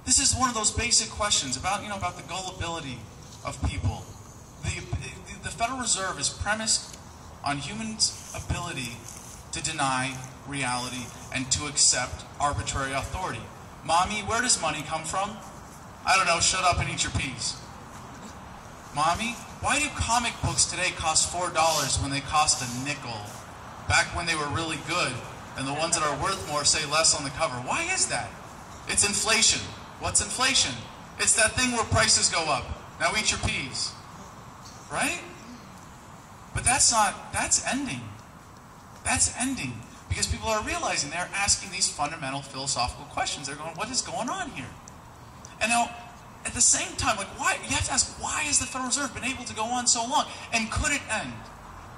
This is one of those basic questions about, about the gullibility of people. The Federal Reserve is premised on humans' ability to deny reality and to accept arbitrary authority. Mommy, where does money come from? I don't know, shut up and eat your peas. Mommy, why do comic books today cost $4 when they cost a nickel? Back when they were really good, and the ones that are worth more say less on the cover. Why is that? It's inflation. What's inflation? It's that thing where prices go up. Now eat your peas. Right? But that's ending. That's ending. Because people are realizing they're asking these fundamental philosophical questions. They're going, what is going on here? And now, at the same time, why? You have to ask, why has the Federal Reserve been able to go on so long? And could it end?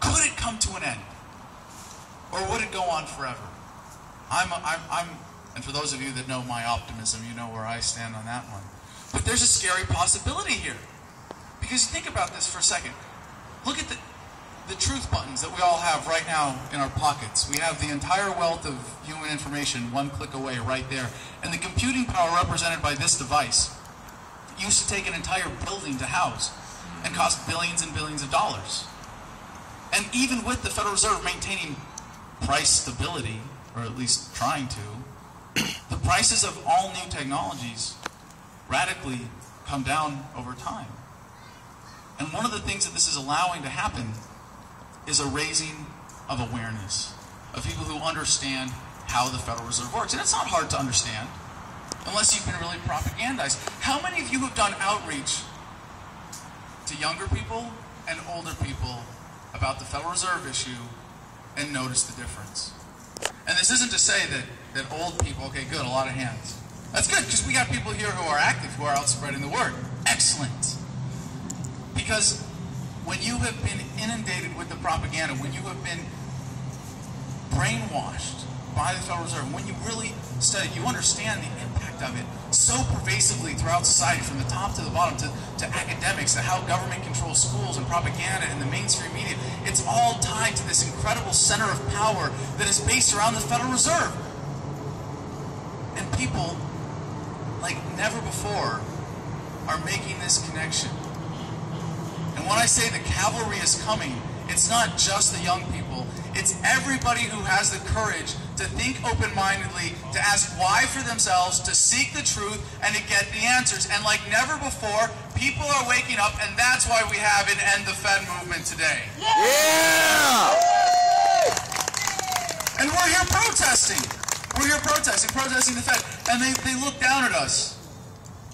Could it come to an end? Or would it go on forever? And for those of you that know my optimism, you know where I stand on that one. But there's a scary possibility here. Because think about this for a second. Look at the truth buttons that we all have right now in our pockets. We have the entire wealth of human information one click away right there. And the computing power represented by this device used to take an entire building to house and cost billions and billions of dollars. And even with the Federal Reserve maintaining price stability, or at least trying to, the prices of all new technologies radically come down over time. And one of the things that this is allowing to happen is a raising of awareness of people who understand how the Federal Reserve works. And it's not hard to understand unless you've been really propagandized. How many of you have done outreach to younger people and older people about the Federal Reserve issue and noticed the difference? And this isn't to say that old people, okay, good, a lot of hands. That's good, because we got people here who are active, who are out spreading the word. Excellent. Because when you have been inundated with the propaganda, when you have been brainwashed by the Federal Reserve, when you really study, you understand the impact of it so pervasively throughout society, from the top to the bottom, to academics, to how government controls schools and propaganda and the mainstream media. It's all tied to this incredible center of power that is based around the Federal Reserve. And people, like never before, are making this connection. And when I say the cavalry is coming, it's not just the young people. It's everybody who has the courage to think open-mindedly, to ask why for themselves, to seek the truth, and to get the answers. And like never before, people are waking up, and that's why we have an End the Fed movement today. Yeah! And we're here protesting. We're here protesting the Fed. And they look down at us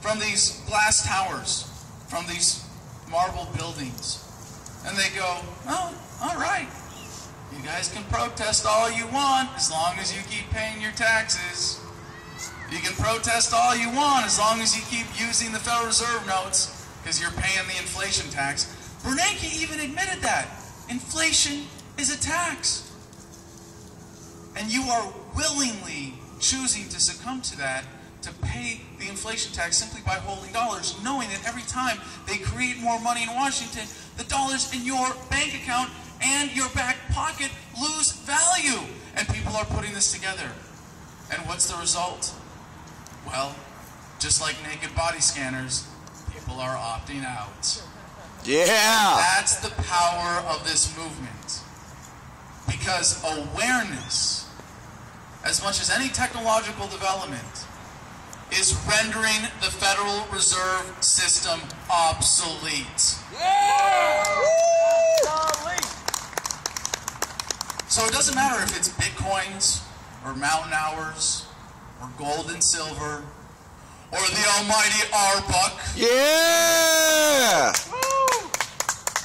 from these glass towers, from these marble buildings. And they go, oh, all right. You guys can protest all you want as long as you keep paying your taxes. You can protest all you want as long as you keep using the Federal Reserve notes because you're paying the inflation tax. Bernanke even admitted that. Inflation is a tax. And you are willingly choosing to succumb to that, to pay the inflation tax simply by holding dollars, knowing that every time they create more money in Washington, the dollars in your bank account and your back pocket lose value. And people are putting this together. And what's the result? Well, just like naked body scanners, people are opting out. Yeah! That's the power of this movement. Because awareness, as much as any technological development, is rendering the Federal Reserve System obsolete. Yeah! So it doesn't matter if it's bitcoins, or mountain hours, or gold and silver, or the almighty R-Buck. Yeah!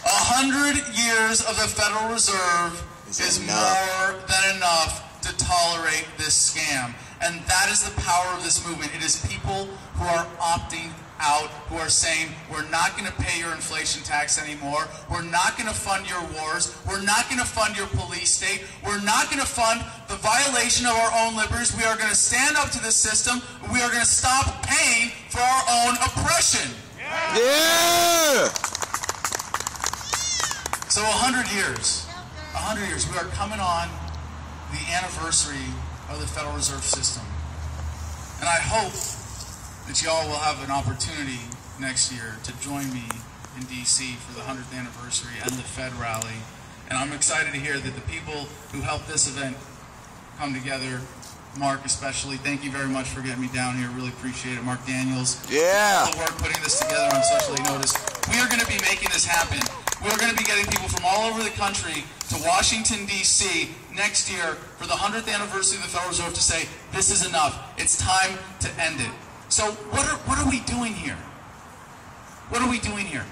100 years of the Federal Reserve is more than enough to tolerate this scam. And that is the power of this movement. It is people who are opting out, who are saying, we're not going to pay your inflation tax anymore. We're not going to fund your wars. We're not going to fund your police state. We're not going to fund the violation of our own liberties. We are going to stand up to this system. We are going to stop paying for our own oppression. Yeah! So 100 years. 100 years. We are coming on the anniversary of the Federal Reserve System. And I hope that y'all will have an opportunity next year to join me in D.C. for the 100th anniversary and the Fed rally. And I'm excited to hear that the people who helped this event come together, Mark especially, thank you very much for getting me down here. Really appreciate it. Mark Daniels. Yeah. All the work putting this together on such late notice. We are going to be making this happen. We are going to be getting people from all over the country to Washington, D.C. next year for the 100th anniversary of the Federal Reserve to say, this is enough. It's time to end it. So what are we doing here? What are we doing here?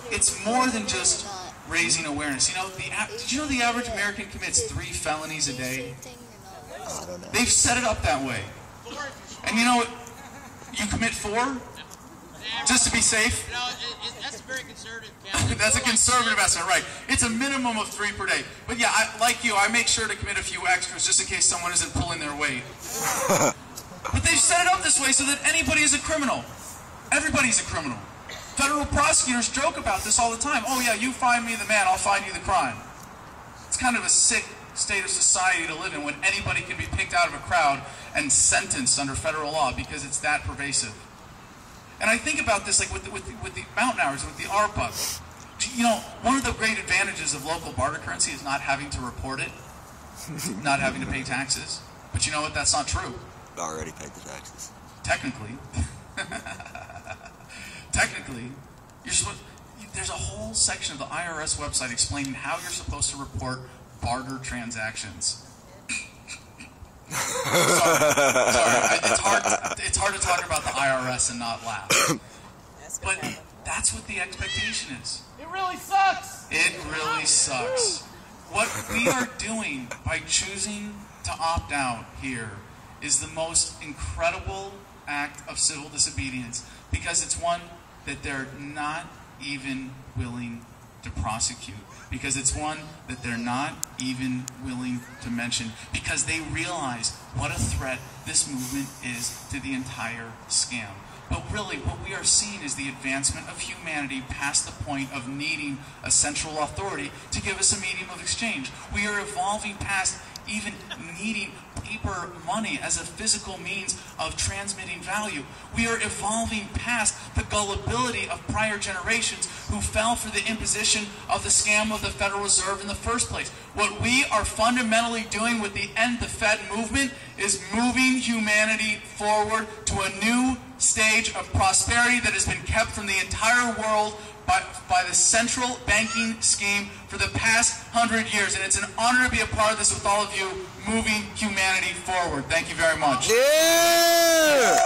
It's more than just raising awareness. You know, did you know the average American commits 3 felonies a day? They've set it up that way. And you know, you commit 4 just to be safe. No, that's a very conservative count. That's a conservative estimate, right? It's a minimum of 3 per day. But yeah, like you, I make sure to commit a few extras just in case someone isn't pulling their weight. But they've set it up this way so that anybody is a criminal. Everybody's a criminal. Federal prosecutors joke about this all the time. Oh yeah, you find me the man, I'll find you the crime. It's kind of a sick state of society to live in when anybody can be picked out of a crowd and sentenced under federal law because it's that pervasive. And I think about this like with the mountain hours, with the ARPA. You know, one of the great advantages of local barter currency is not having to report it, not having to pay taxes. But you know what? That's not true. Already paid the taxes. Technically. Technically, there's a whole section of the IRS website explaining how you're supposed to report barter transactions. Sorry, it's hard to talk about the IRS and not laugh. But that's what the expectation is. It really sucks. It really sucks. What we are doing by choosing to opt out here is the most incredible act of civil disobedience because it's one that they're not even willing to prosecute, because it's one that they're not even willing to mention, because they realize what a threat this movement is to the entire scam. But really, what we are seeing is the advancement of humanity past the point of needing a central authority to give us a medium of exchange. We are evolving past even needing paper money as a physical means of transmitting value. We are evolving past the gullibility of prior generations who fell for the imposition of the scam of the Federal Reserve in the first place. What we are fundamentally doing with the End the Fed movement is moving humanity forward to a new stage of prosperity that has been kept from the entire world by the central banking scheme for the past 100 years. And it's an honor to be a part of this with all of you, moving humanity forward. Thank you very much. Yeah!